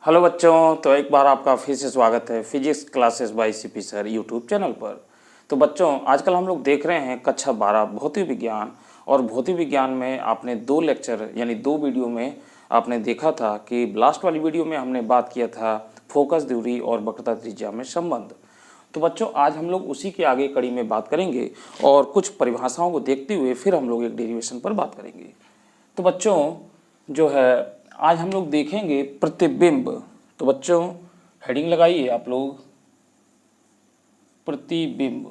Hello बच्चों, तो एक बार आपका फिर से स्वागत है physics classes bye CP sir YouTube channel पर। तो बच्चों, आजकल हम लोग देख रहे हैं कक्षा 12 भौतिक विज्ञान। और भौतिक विज्ञान में आपने दो लेक्चर यानी दो वीडियो में आपने देखा था कि लास्ट वाली वीडियो में हमने बात किया था फोकस दूरी और वक्रता त्रिज्या में संबंध। तो बच्चों, आज हम लोग उसी के आगे कड़ी में बात करेंगे और कुछ परिभाषाओं को देखते हुए फिर हम लोग एक डेरिवेशन पर बात करेंगे। तो बच्चों जो है, आज हम लोग देखेंगे प्रतिबिंब। तो बच्चों हेडिंग लगाइए आप लोग, प्रतिबिंब।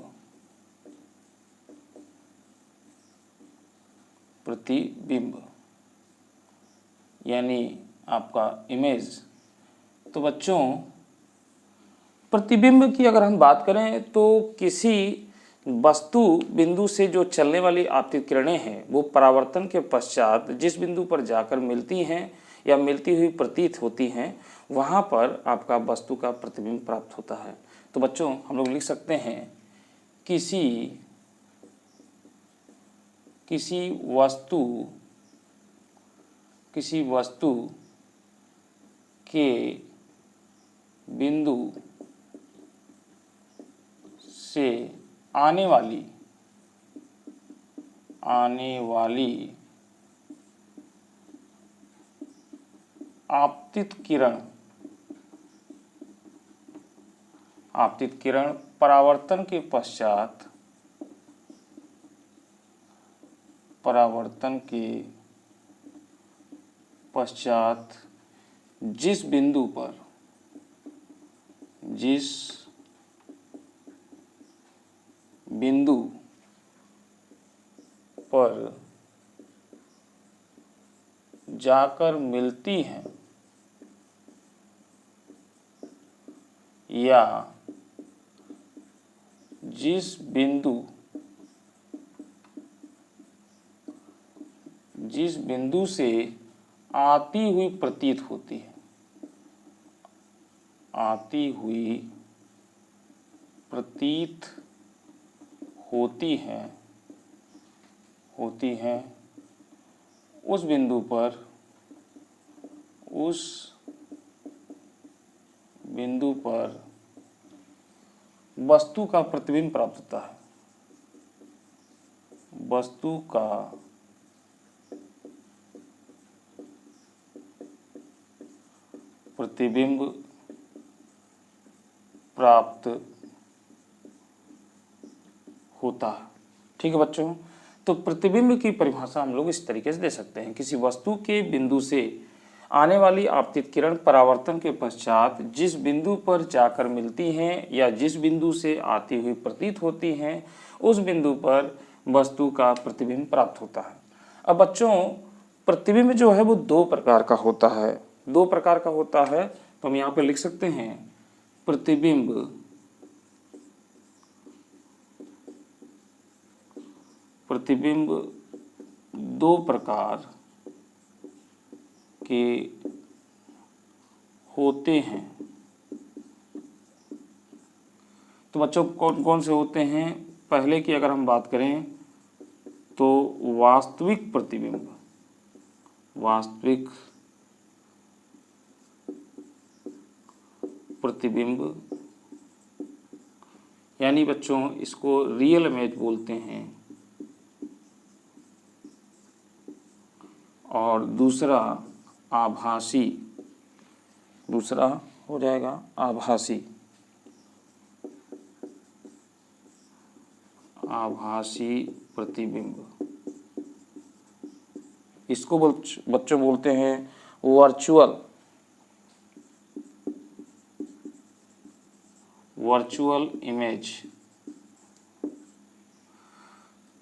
प्रतिबिंब यानी आपका इमेज। तो बच्चों प्रतिबिंब की अगर हम बात करें तो किसी वस्तु बिंदु से जो चलने वाली आपतित किरणें हैं वो परावर्तन के पश्चात जिस बिंदु पर जाकर मिलती हैं या मिलती हुई प्रतीत होती हैं, वहाँ पर आपका वस्तु का प्रतिबिंब प्राप्त होता है। तो बच्चों हम लोग लिख सकते हैं किसी वस्तु के बिंदु से आने वाली आपतित किरण परावर्तन के पश्चात जिस बिंदु पर जाकर मिलती हैं या जिस बिंदु से आती हुई प्रतीत होती हैं उस बिंदु पर वस्तु का प्रतिबिंब प्राप्त होता है। वस्तु का प्रतिबिंब प्राप्त होता है। ठीक है बच्चों, तो प्रतिबिंब की परिभाषा हम लोग इस तरीके से दे सकते हैं, किसी वस्तु के बिंदु से आने वाली आपतित किरण परावर्तन के पश्चात जिस बिंदु पर जाकर मिलती हैं या जिस बिंदु से आती हुई प्रतीत होती हैं, उस बिंदु पर वस्तु का प्रतिबिंब प्राप्त होता है। अब बच्चों प्रतिबिंब जो है वो दो प्रकार का होता है। तो हम यहाँ पे लिख सकते हैं प्रतिबिंब दो प्रकार के होते हैं। तो बच्चों कौन कौन से होते हैं? पहले की अगर हम बात करें तो वास्तविक प्रतिबिंब यानी बच्चों इसको रियल इमेज बोलते हैं। और दूसरा हो जाएगा आभासी प्रतिबिंब। इसको बच्चों बोलते हैं वर्चुअल इमेज।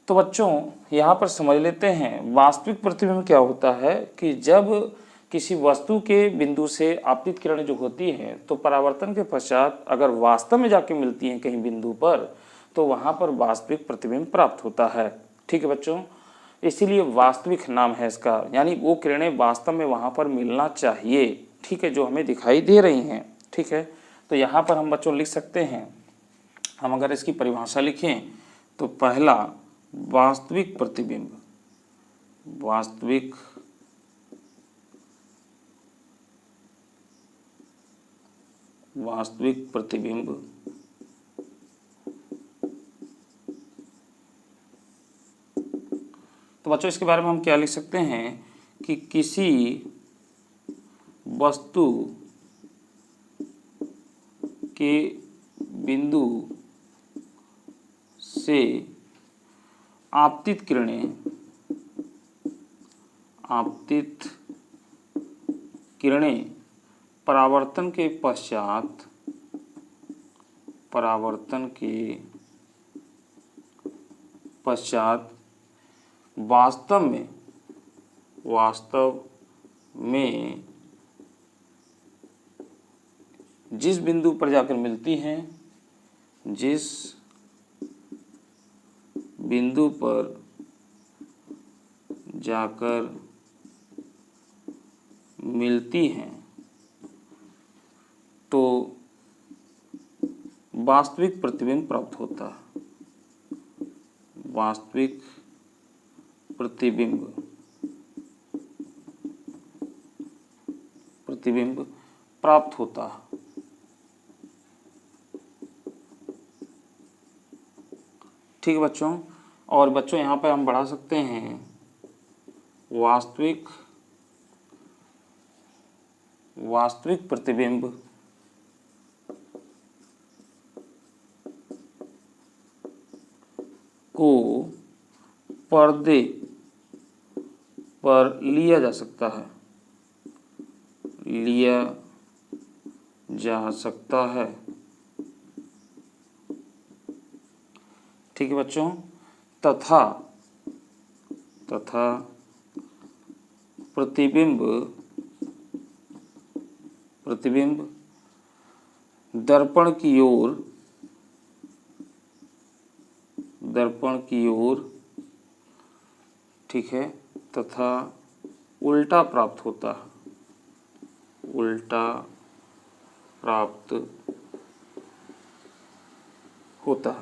तो बच्चों यहाँ पर समझ लेते हैं वास्तविक प्रतिबिंब क्या होता है कि जब किसी वस्तु के बिंदु से आपतित किरणें जो होती हैं तो परावर्तन के पश्चात अगर वास्तव में जाके मिलती हैं कहीं बिंदु पर, तो वहाँ पर वास्तविक प्रतिबिंब प्राप्त होता है। ठीक है बच्चों, इसीलिए वास्तविक नाम है इसका, यानी वो किरणें वास्तव में वहाँ पर मिलना चाहिए। ठीक है, जो हमें दिखाई दे रही हैं। ठीक है, तो यहाँ पर हम बच्चों लिख सकते हैं, हम अगर इसकी परिभाषा लिखें तो पहला वास्तविक प्रतिबिंब वास्तविक प्रतिबिंब तो बच्चों इसके बारे में हम क्या लिख सकते हैं कि किसी वस्तु के बिंदु से आपतित किरणें परावर्तन के पश्चात वास्तव में जिस बिंदु पर जाकर मिलती हैं, जिस बिंदु पर जाकर मिलती हैं तो वास्तविक प्रतिबिंब प्राप्त होता है। वास्तविक प्रतिबिंब प्राप्त होता है। ठीक है बच्चों, और बच्चों यहाँ पे हम बढ़ा सकते हैं वास्तविक प्रतिबिंब को पर्दे पर लिया जा सकता है। ठीक है बच्चों, तथा प्रतिबिंब दर्पण की ओर ठीक है तथा उल्टा प्राप्त होता है।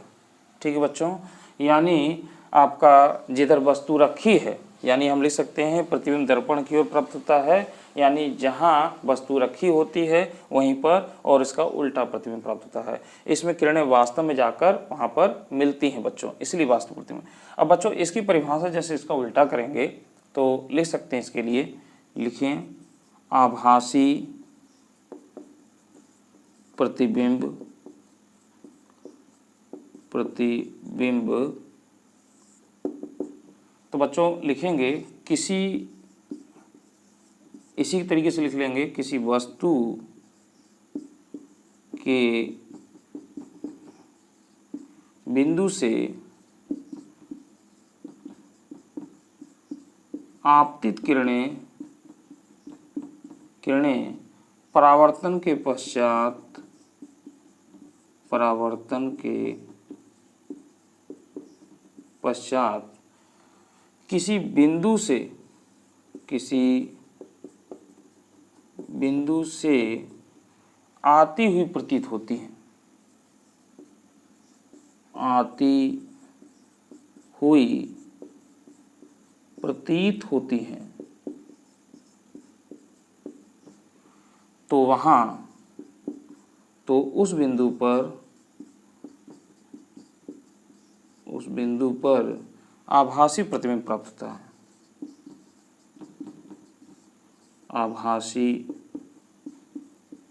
ठीक है बच्चों, यानी आपका जिधर वस्तु रखी है, यानी हम लिख सकते हैं प्रतिबिंब दर्पण की ओर प्राप्त होता है, यानी जहाँ वस्तु रखी होती है वहीं पर, और इसका उल्टा प्रतिबिंब प्राप्त होता है। इसमें किरणें वास्तव में जाकर वहाँ पर मिलती हैं बच्चों, इसलिए वास्तविक प्रतिबिंब। अब बच्चों इसकी परिभाषा जैसे इसका उल्टा करेंगे तो लिख सकते हैं, इसके लिए लिखें आभासी प्रतिबिंब तो बच्चों लिखेंगे इसी तरीके से लिख लेंगे, किसी वस्तु के बिंदु से आपतित किरणें परावर्तन के पश्चात किसी बिंदु से आती हुई प्रतीत होती हैं तो उस बिंदु पर आभासी प्रतिबिंब प्राप्त होता है। आभासी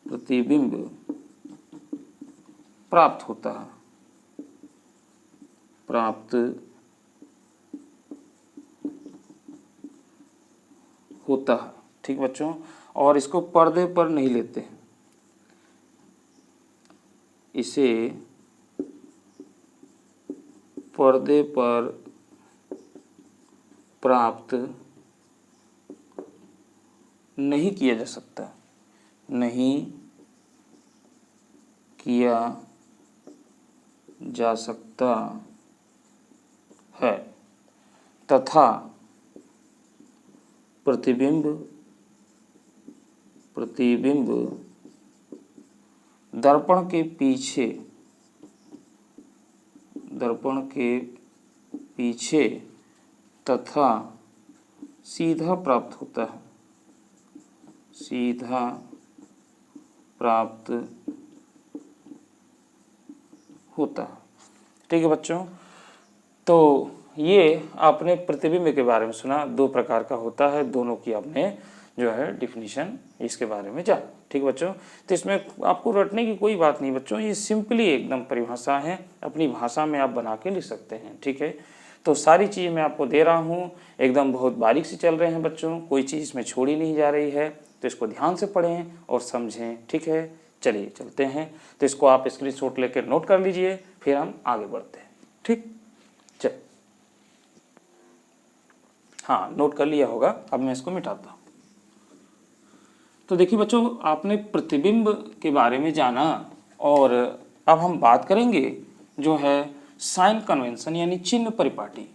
प्रतिबिंब प्राप्त होता है। ठीक बच्चों, और इसको पर्दे पर नहीं लेते हैं, इसे पर्दे पर प्राप्त नहीं किया जा सकता है, तथा प्रतिबिंब दर्पण के पीछे तथा सीधा प्राप्त होता है। होता है। ठीक है बच्चों, तो ये आपने प्रतिबिंब के बारे में सुना, 2 प्रकार का होता है, दोनों की आपने जो है डिफिनीशन इसके बारे में जाना। ठीक है बच्चों, तो इसमें आपको रटने की कोई बात नहीं बच्चों, ये सिंपली एकदम परिभाषा है, अपनी भाषा में आप बना के लिख सकते हैं। ठीक है, तो सारी चीज़ मैं आपको दे रहा हूँ, एकदम बहुत बारीक से चल रहे हैं बच्चों, कोई चीज़ इसमें छोड़ी नहीं जा रही है, तो इसको ध्यान से पढ़ें और समझें। ठीक है, चलिए चलते हैं, तो इसको आप स्क्रीनशॉट लेकर नोट कर लीजिए, फिर हम आगे बढ़ते हैं। ठीक, चल, हाँ नोट कर लिया होगा, अब मैं इसको मिटाता हूँ। तो देखिए बच्चों, आपने प्रतिबिंब के बारे में जाना, और अब हम बात करेंगे जो है साइन कन्वेंशन यानी चिन्ह परिपाटी।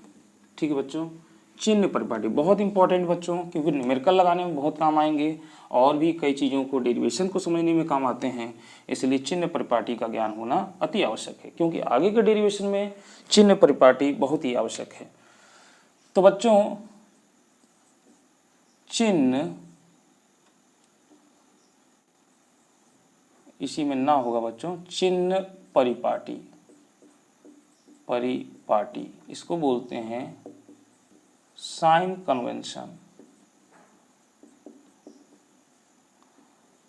ठीक है बच्चों, चिन्ह परिपाटी बहुत इंपॉर्टेंट बच्चों, क्योंकि न्यूमेरिकल लगाने में बहुत काम आएंगे और भी कई चीज़ों को डेरिवेशन को समझने में काम आते हैं, इसलिए चिन्ह परिपाटी का ज्ञान होना अति आवश्यक है, क्योंकि आगे के डेरिवेशन में चिन्ह परिपाटी बहुत ही आवश्यक है। तो बच्चों, चिन्ह इसी में ना होगा बच्चों, चिन्ह परिपाटी, परिपाटी इसको बोलते हैं साइन कन्वेंशन।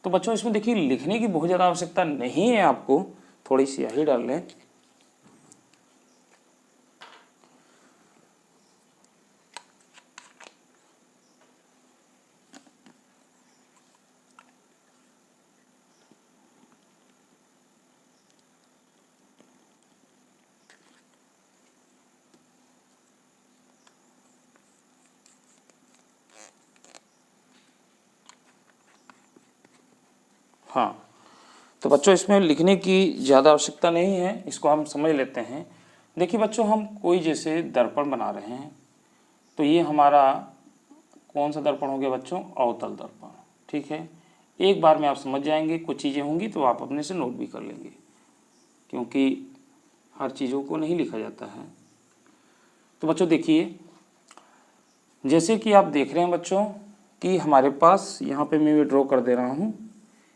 तो बच्चों इसमें देखिए लिखने की बहुत ज़्यादा आवश्यकता नहीं है, आपको थोड़ी सी स्याही डाल लें। हाँ, तो बच्चों इसमें लिखने की ज़्यादा आवश्यकता नहीं है, इसको हम समझ लेते हैं। देखिए बच्चों, हम कोई जैसे दर्पण बना रहे हैं, तो ये हमारा कौन सा दर्पण हो गया बच्चों, अवतल दर्पण। ठीक है, एक बार में आप समझ जाएंगे, कुछ चीज़ें होंगी तो आप अपने से नोट भी कर लेंगे, क्योंकि हर चीज़ों को नहीं लिखा जाता है। तो बच्चों देखिए, जैसे कि आप देख रहे हैं बच्चों कि हमारे पास यहाँ पे मैं ड्रॉ कर दे रहा हूँ,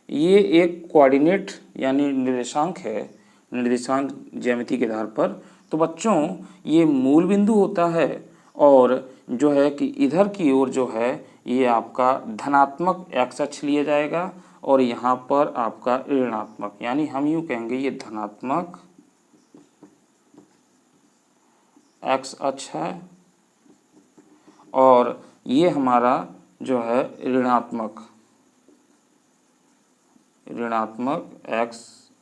ये एक कोऑर्डिनेट यानी निर्देशांक है, निर्देशांक ज्यामिति के आधार पर। तो बच्चों ये मूल बिंदु होता है, और जो है कि इधर की ओर जो है ये आपका धनात्मक एक्स अक्ष लिया जाएगा, और यहाँ पर आपका ऋणात्मक, यानी हम यूँ कहेंगे ये धनात्मक एक्स अक्ष है, और ये हमारा जो है ऋणात्मक एक्स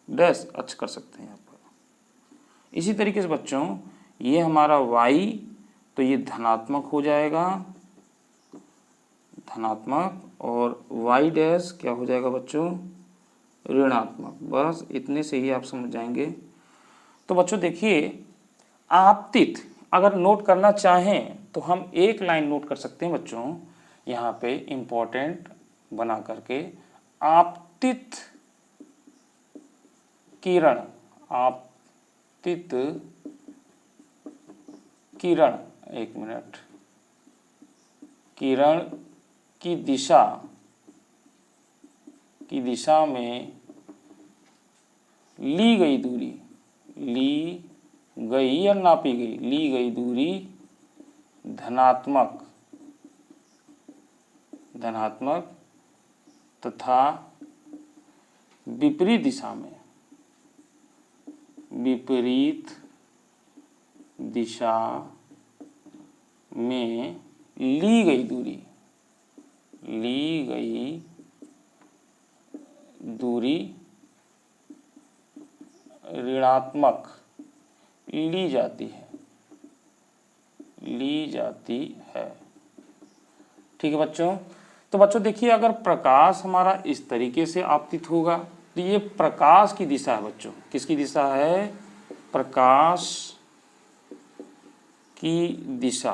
डैश अक्ष कर सकते हैं यहाँ पर। इसी तरीके से बच्चों ये हमारा y, तो ये धनात्मक हो जाएगा, धनात्मक, और y डैश क्या हो जाएगा बच्चों, ऋणात्मक। बस इतने से ही आप समझ जाएंगे। तो बच्चों देखिए, आपतित अगर नोट करना चाहें तो हम एक लाइन नोट कर सकते हैं बच्चों, यहाँ पे इम्पोर्टेंट बना करके, आपतित किरण, आपतित किरण, एक मिनट, किरण की दिशा में ली गई दूरी, ली गई या नापी गई, ली गई दूरी धनात्मक तथा विपरीत दिशा में ली गई दूरी ऋणात्मक ली जाती है। ठीक है बच्चों, तो बच्चों देखिए, अगर प्रकाश हमारा इस तरीके से आपतित होगा तो ये प्रकाश की दिशा है बच्चों, किसकी दिशा है, प्रकाश की दिशा।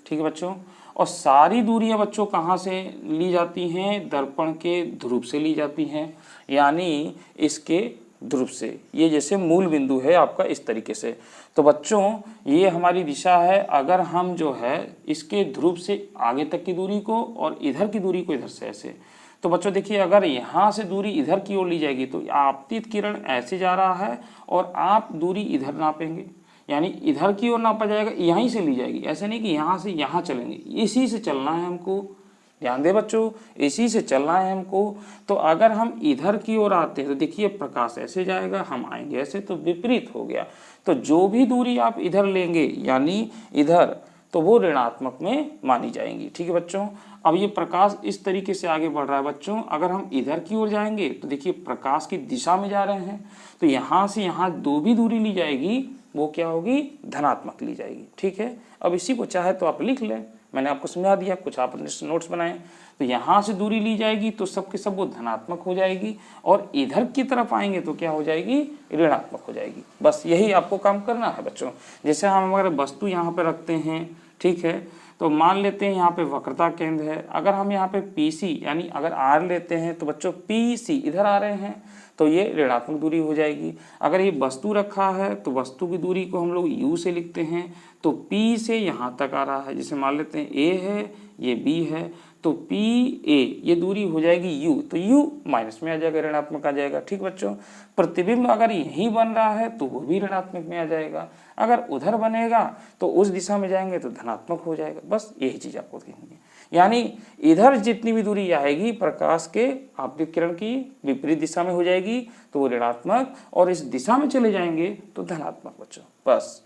ठीक है बच्चों, और सारी दूरियां बच्चों कहाँ से ली जाती हैं, दर्पण के ध्रुव से ली जाती हैं, यानी इसके ध्रुव से। ये जैसे मूल बिंदु है आपका इस तरीके से, तो बच्चों ये हमारी दिशा है। अगर हम जो है इसके ध्रुव से आगे तक की दूरी को और इधर की दूरी को इधर से ऐसे, तो बच्चों देखिए, अगर यहाँ से दूरी इधर की ओर ली जाएगी तो आपतित किरण ऐसे जा रहा है और आप दूरी इधर नापेंगे, यानी इधर की ओर नापा जाएगा, यहीं से ली जाएगी। ऐसे नहीं कि यहाँ से यहाँ चलेंगे, इसी से चलना है हमको। ध्यान दे बच्चों, इसी से चलना है हमको। तो अगर हम इधर की ओर आते हैं तो देखिए प्रकाश ऐसे जाएगा, हम आएंगे ऐसे, तो विपरीत हो गया। तो जो भी दूरी आप इधर लेंगे यानी इधर, तो वो ऋणात्मक में मानी जाएंगी। ठीक है बच्चों। अब ये प्रकाश इस तरीके से आगे बढ़ रहा है बच्चों। अगर हम इधर की ओर जाएंगे तो देखिए प्रकाश की दिशा में जा रहे हैं, तो यहाँ से यहाँ जो भी दूरी ली जाएगी वो क्या होगी, धनात्मक ली जाएगी। ठीक है। अब इसी को चाहे तो आप लिख लें, मैंने आपको समझा दिया, कुछ आप नोट्स बनाएं। तो यहाँ से दूरी ली जाएगी तो सबके सब वो धनात्मक हो जाएगी, और इधर की तरफ आएंगे तो क्या हो जाएगी, ऋणात्मक हो जाएगी। बस यही आपको काम करना है बच्चों। जैसे हम अगर वस्तु यहाँ पे रखते हैं, ठीक है, तो मान लेते हैं यहाँ पे वक्रता केंद्र है। अगर हम यहाँ पे PC यानी अगर R लेते हैं तो बच्चों PC इधर आ रहे हैं तो ये ऋणात्मक दूरी हो जाएगी। अगर ये वस्तु रखा है तो वस्तु की दूरी को हम लोग U से लिखते हैं, तो P से यहाँ तक आ रहा है। जैसे मान लेते हैं A है, ये B है, तो PA ये दूरी हो जाएगी U, तो U माइनस में आ जाएगा, ऋणात्मक आ जाएगा। ठीक बच्चों। प्रतिबिंब अगर यहीं बन रहा है तो वो भी ऋणात्मक में आ जाएगा, अगर उधर बनेगा तो उस दिशा में जाएंगे तो धनात्मक हो जाएगा। बस यही चीज आपको देखनी है। यानी इधर जितनी भी दूरी आएगी प्रकाश के आपतित किरण की विपरीत दिशा में हो जाएगी तो वो ऋणात्मक, और इस दिशा में चले जाएंगे तो धनात्मक बच्चों। बस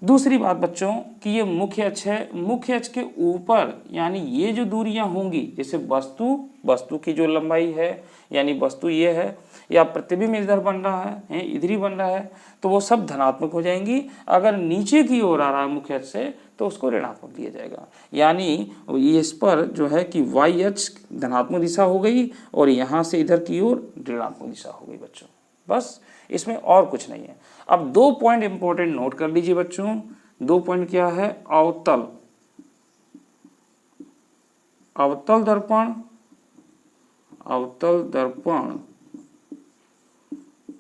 दूसरी बात बच्चों कि ये मुख्य अक्ष है, मुख्य अक्ष के ऊपर यानी ये जो दूरियां होंगी, जैसे वस्तु की जो लंबाई है यानी वस्तु ये है, या प्रतिबिंब इधर बन रहा है, इधर ही बन रहा है, तो वो सब धनात्मक हो जाएंगी। अगर नीचे की ओर आ रहा है मुख्य अक्ष से तो उसको ऋणात्मक दिया जाएगा। यानी इस पर जो है कि y अक्ष धनात्मक दिशा हो गई और यहाँ से इधर की ओर ऋणात्मक दिशा हो गई बच्चों। बस इसमें और कुछ नहीं है। अब 2 पॉइंट इंपॉर्टेंट नोट कर लीजिए बच्चों। 2 पॉइंट क्या है, अवतल दर्पण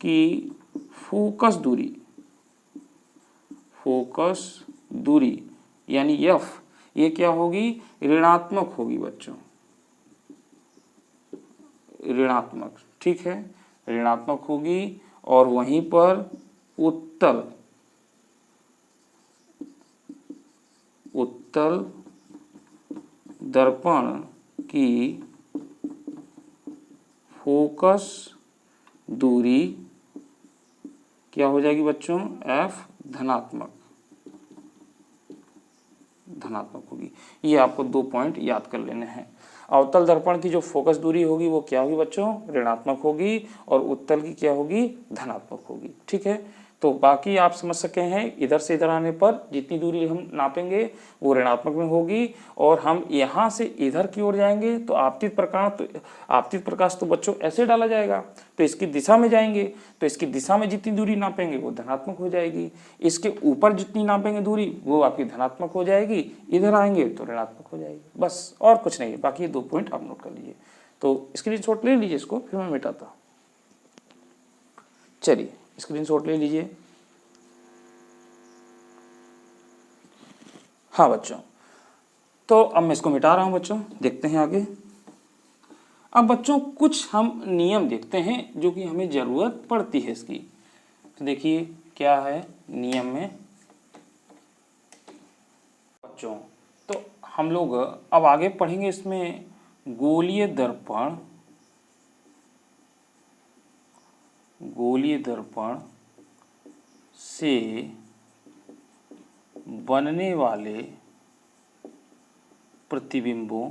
की फोकस दूरी यानी F, ये क्या होगी, ऋणात्मक होगी बच्चों, ऋणात्मक। ठीक है, ऋणात्मक होगी। और वहीं पर उत्तल दर्पण की फोकस दूरी क्या हो जाएगी बच्चों, F धनात्मक होगी। ये आपको 2 पॉइंट याद कर लेने हैं। अवतल दर्पण की जो फोकस दूरी होगी वो क्या होगी बच्चों, ऋणात्मक होगी, और उत्तल की क्या होगी, धनात्मक होगी। ठीक है। तो बाकी आप समझ सके हैं, इधर से इधर आने पर जितनी दूरी हम नापेंगे वो ऋणात्मक में होगी, और हम यहाँ से इधर की ओर जाएंगे तो आपतित प्रकाश तो बच्चों ऐसे डाला जाएगा, तो इसकी दिशा में जाएंगे तो इसकी दिशा में जितनी दूरी नापेंगे वो धनात्मक हो जाएगी, इसके ऊपर जितनी नापेंगे दूरी वो आपकी धनात्मक हो जाएगी, इधर आएंगे तो ऋणात्मक हो जाएगी। बस और कुछ नहीं है। बाकी ये 2 पॉइंट आप नोट कर लीजिए। तो स्क्रीनशॉट ले लीजिए इसको, फिर मैं मिटाता। चलिए स्क्रीनशॉट ले लीजिए। हाँ बच्चों, तो अब मैं इसको मिटा रहा हूं बच्चों, देखते हैं आगे। अब बच्चों कुछ हम नियम देखते हैं जो कि हमें जरूरत पड़ती है इसकी। तो देखिए क्या है नियम में बच्चों। तो हम लोग अब आगे पढ़ेंगे इसमें गोलीय दर्पण से बनने वाले प्रतिबिंबों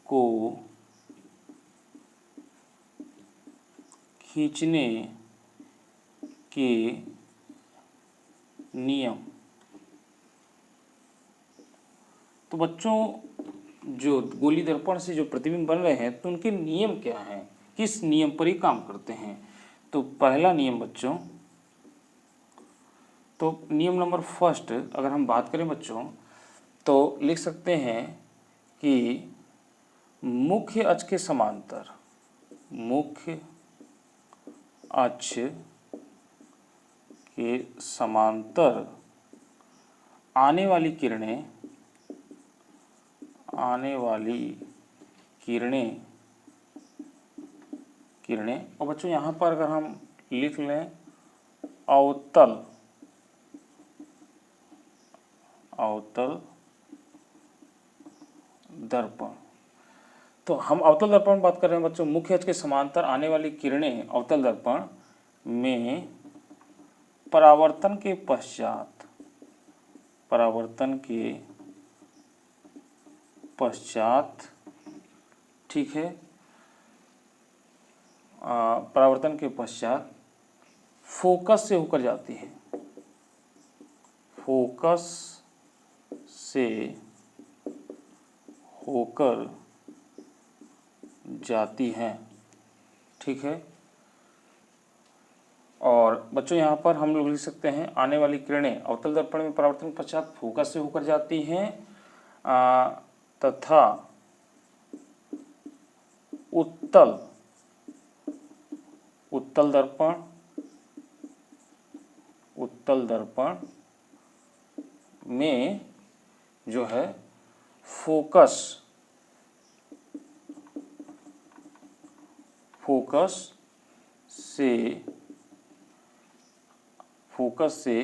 को खींचने के नियम। तो बच्चों जो गोली दर्पण से जो प्रतिबिंब बन रहे हैं तो उनके नियम क्या हैं, किस नियम पर ही काम करते हैं। तो पहला नियम बच्चों, तो नियम नंबर फर्स्ट अगर हम बात करें बच्चों तो लिख सकते हैं कि मुख्य अक्ष के समांतर आने वाली किरणें और बच्चों यहाँ पर अगर हम लिख लें अवतल दर्पण, तो हम अवतल दर्पण में बात कर रहे हैं बच्चों। मुख्य अक्ष के समांतर आने वाली किरणें अवतल दर्पण में परावर्तन के पश्चात ठीक है, परावर्तन के पश्चात फोकस से होकर जाती है, फोकस से होकर जाती हैं, ठीक है। और बच्चों यहाँ पर हम लोग लिख सकते हैं आने वाली किरणें अवतल दर्पण में परावर्तन के पश्चात फोकस से होकर जाती हैं तथा उत्तल दर्पण में जो है फोकस से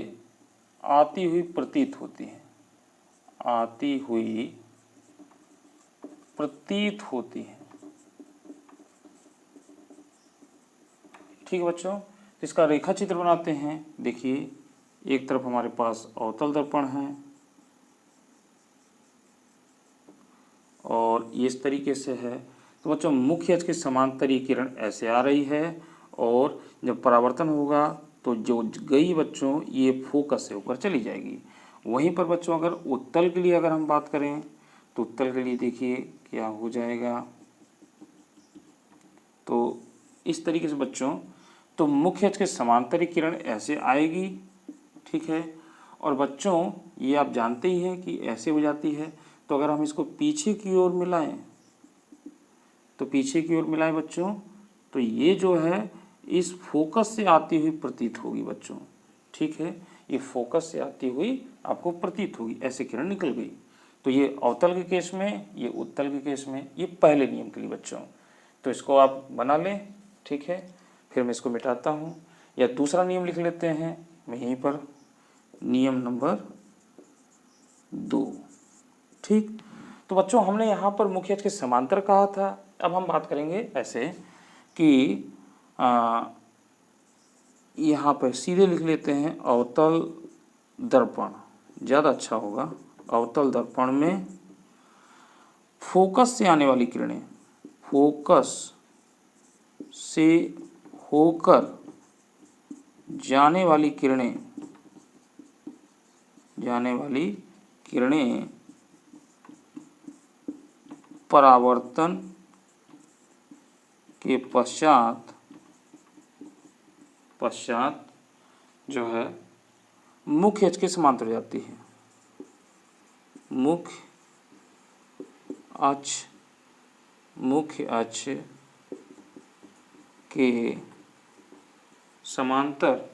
आती हुई प्रतीत होती है, ठीक है बच्चों। इसका रेखा चित्र बनाते हैं। देखिए एक तरफ हमारे पास अवतल दर्पण है और ये इस तरीके से है। तो बच्चों मुख्य अक्ष के समांतर ये किरण ऐसे आ रही है और जब परावर्तन होगा तो जो गई बच्चों ये फोकस से होकर चली जाएगी। वहीं पर बच्चों अगर उत्तल के लिए अगर हम बात करें तो उत्तल के लिए देखिए क्या हो जाएगा, तो इस तरीके से बच्चों तो मुख्य अक्ष के समांतर किरण ऐसे आएगी, ठीक है। और बच्चों ये आप जानते ही हैं कि ऐसे हो जाती है, तो अगर हम इसको पीछे की ओर मिलाएं बच्चों तो ये जो है इस फोकस से आती हुई प्रतीत होगी बच्चों, ठीक है। ये फोकस से आती हुई आपको प्रतीत होगी, ऐसे किरण निकल गई। तो ये अवतल के केस में, ये उत्तल के केस में, ये पहले नियम के लिए बच्चों। तो इसको आप बना लें, ठीक है। फिर मैं इसको मिटाता हूँ या दूसरा नियम लिख लेते हैं मैं यहीं पर, नियम नंबर 2, ठीक। तो बच्चों हमने यहाँ पर मुख्य अक्ष के समांतर कहा था। अब हम बात करेंगे ऐसे कि यहाँ पर सीधे लिख लेते हैं अवतल दर्पण, ज़्यादा अच्छा होगा। अवतल दर्पण में फोकस से आने वाली किरणें, फोकस से होकर जाने वाली किरणें परावर्तन के पश्चात जो है मुख्य अक्ष के समांतर हो जाती है, मुख्य अक्ष के समांतर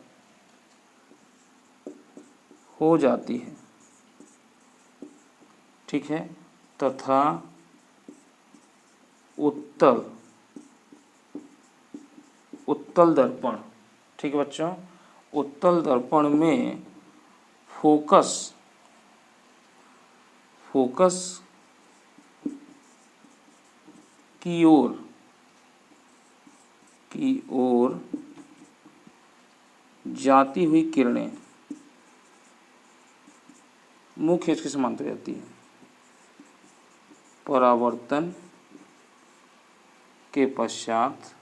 हो जाती है, ठीक है। तथा उत्तल दर्पण, ठीक है बच्चों, उत्तल दर्पण में फोकस की ओर जाती हुई किरणें मुख्य अक्ष के समांतर जाती है, परावर्तन के पश्चात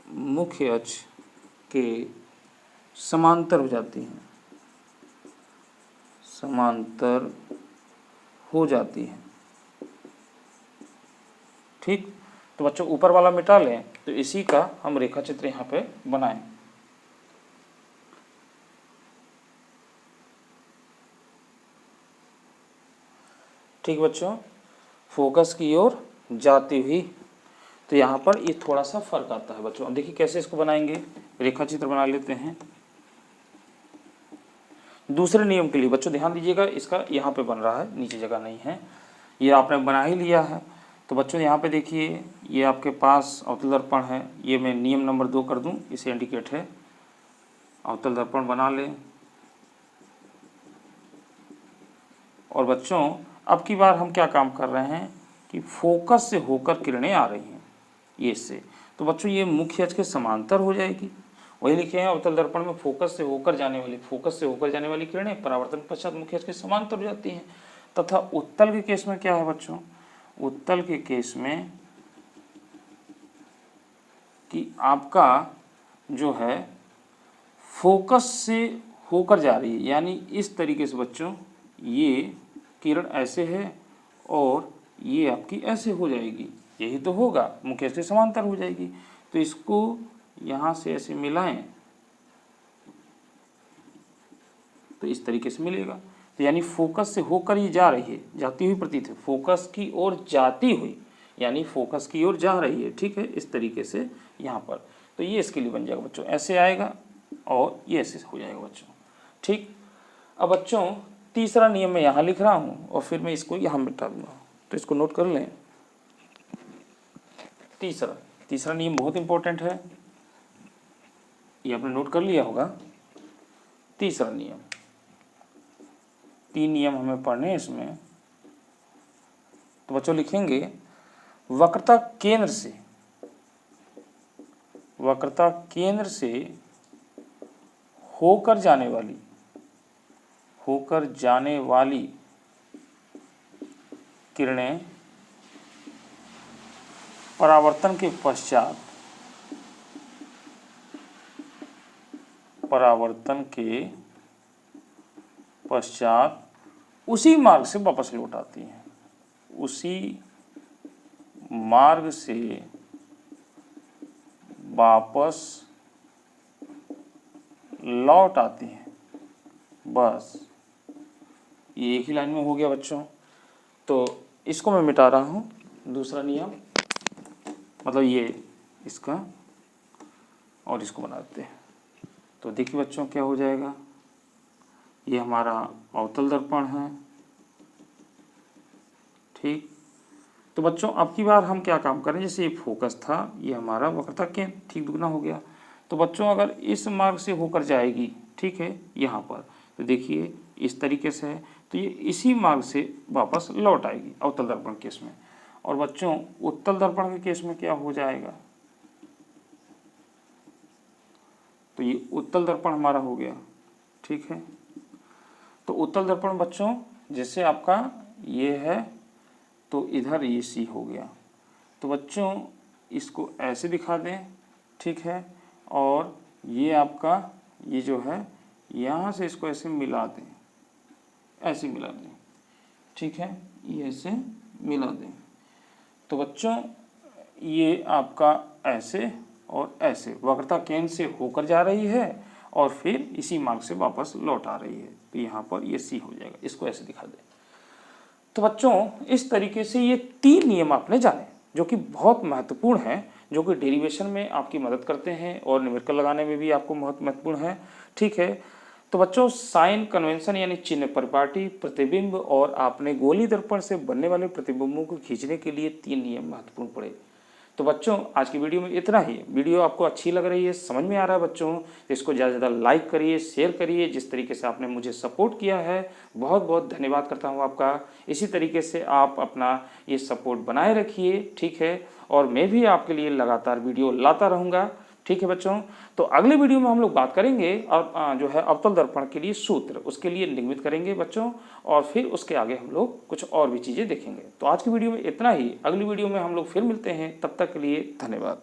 मुख्य अक्ष के समांतर हो जाती हैं, समांतर हो जाती है, ठीक। तो बच्चों ऊपर वाला मिटा लें, तो इसी का हम रेखा चित्र यहाँ पे बनाएं। ठीक बच्चों, फोकस की ओर जाती हुई, तो यहाँ पर ये थोड़ा सा फर्क आता है बच्चों। अब देखिए कैसे इसको बनाएंगे, रेखा चित्र बना लेते हैं। दूसरे नियम के लिए बच्चों ध्यान दीजिएगा, इसका यहाँ पे बन रहा है, नीचे जगह नहीं है, ये आपने बना ही लिया है। तो बच्चों यहाँ पे देखिए ये आपके पास अवतल दर्पण है, ये मैं नियम नंबर 2 कर दूँ, इसे इंडिकेट है। अवतल दर्पण बना लें। और बच्चों अब की बार हम क्या काम कर रहे हैं कि फोकस से होकर किरणें आ रही हैं ये इससे, तो बच्चों ये मुख्य अक्ष के समांतर हो जाएगी। वही लिखे हैं अवतल दर्पण में फोकस से होकर जाने वाली किरणें परावर्तन पश्चात मुख्य अक्ष के समांतर हो जाती हैं। तथा उत्तल के केस में क्या है बच्चों, उत्तल के केस में कि आपका जो है फोकस से होकर जा रही है, यानी इस तरीके से बच्चों ये किरण ऐसे है और ये आपकी ऐसे हो जाएगी, यही तो होगा, मुख्य अक्ष के समांतर हो जाएगी। तो इसको यहाँ से ऐसे मिलाएं तो इस तरीके से मिलेगा। तो यानी फोकस से होकर ही जा रही है, जाती हुई प्रतीत है, फोकस की ओर जाती हुई, यानी फोकस की ओर जा रही है, ठीक है, इस तरीके से यहाँ पर। तो ये इसके लिए बन जाएगा बच्चों, ऐसे आएगा और ये ऐसे हो जाएगा बच्चों, ठीक। अब बच्चों तीसरा नियम मैं यहाँ लिख रहा हूँ और फिर मैं इसको यहाँ मिटा दूंगा, तो इसको नोट कर लें। तीसरा नियम बहुत इंपॉर्टेंट है, ये आपने नोट कर लिया होगा। तीसरा नियम, 3 नियम हमें पढ़ने हैं इसमें। तो बच्चों लिखेंगे वक्रता केंद्र से होकर जाने वाली किरणें परावर्तन के पश्चात उसी मार्ग से वापस लौट आती हैं, उसी मार्ग से वापस लौट आती हैं। बस ये एक ही लाइन में हो गया बच्चों। तो इसको मैं मिटा रहा हूँ, दूसरा नियम, मतलब ये इसका, और इसको बना देते हैं। तो देखिए बच्चों क्या हो जाएगा, ये हमारा अवतल दर्पण है, ठीक। तो बच्चों अब की बार हम क्या काम करें, जैसे ये फोकस था, ये हमारा वक्रता केंद्र, ठीक, दुगना हो गया। तो बच्चों अगर इस मार्ग से होकर जाएगी, ठीक है, यहाँ पर, तो देखिए इस तरीके से है, तो ये इसी मार्ग से वापस लौट आएगी अवतल दर्पण केस में। और बच्चों उत्तल दर्पण के केस में क्या हो जाएगा, तो ये उत्तल दर्पण हमारा हो गया, ठीक है। तो उत्तल दर्पण बच्चों जैसे आपका ये है, तो इधर ये सी हो गया, तो बच्चों इसको ऐसे दिखा दें, ठीक है, और ये आपका ये जो है यहाँ से इसको ऐसे मिला दें, ऐसे मिला दें, ठीक है, ये ऐसे मिला दें। तो बच्चों ये आपका ऐसे और ऐसे वक्रता केंद्र से होकर जा रही है और फिर इसी मार्ग से वापस लौट आ रही है, तो यहाँ पर ये सी हो जाएगा, इसको ऐसे दिखा दें। तो बच्चों इस तरीके से ये 3 नियम आपने जाने जो कि बहुत महत्वपूर्ण हैं, जो कि डेरिवेशन में आपकी मदद करते हैं और न्यूमेरिकल लगाने में भी आपको बहुत महत्वपूर्ण है, ठीक है। तो बच्चों साइन कन्वेंशन यानी चिन्ह परिपाटी, प्रतिबिंब और आपने गोली दर्पण से बनने वाले प्रतिबिंबों को खींचने के लिए 3 नियम महत्वपूर्ण पड़े। तो बच्चों आज की वीडियो में इतना ही। वीडियो आपको अच्छी लग रही है, समझ में आ रहा है बच्चों, तो इसको ज़्यादा से ज़्यादा लाइक करिए, शेयर करिए। जिस तरीके से आपने मुझे सपोर्ट किया है बहुत बहुत धन्यवाद करता हूँ आपका। इसी तरीके से आप अपना ये सपोर्ट बनाए रखिए, ठीक है, और मैं भी आपके लिए लगातार वीडियो लाता रहूँगा, ठीक है बच्चों। तो अगले वीडियो में हम लोग बात करेंगे और जो है अवतल दर्पण के लिए सूत्र, उसके लिए निगमित करेंगे बच्चों, और फिर उसके आगे हम लोग कुछ और भी चीज़ें देखेंगे। तो आज की वीडियो में इतना ही, अगली वीडियो में हम लोग फिर मिलते हैं, तब तक के लिए धन्यवाद।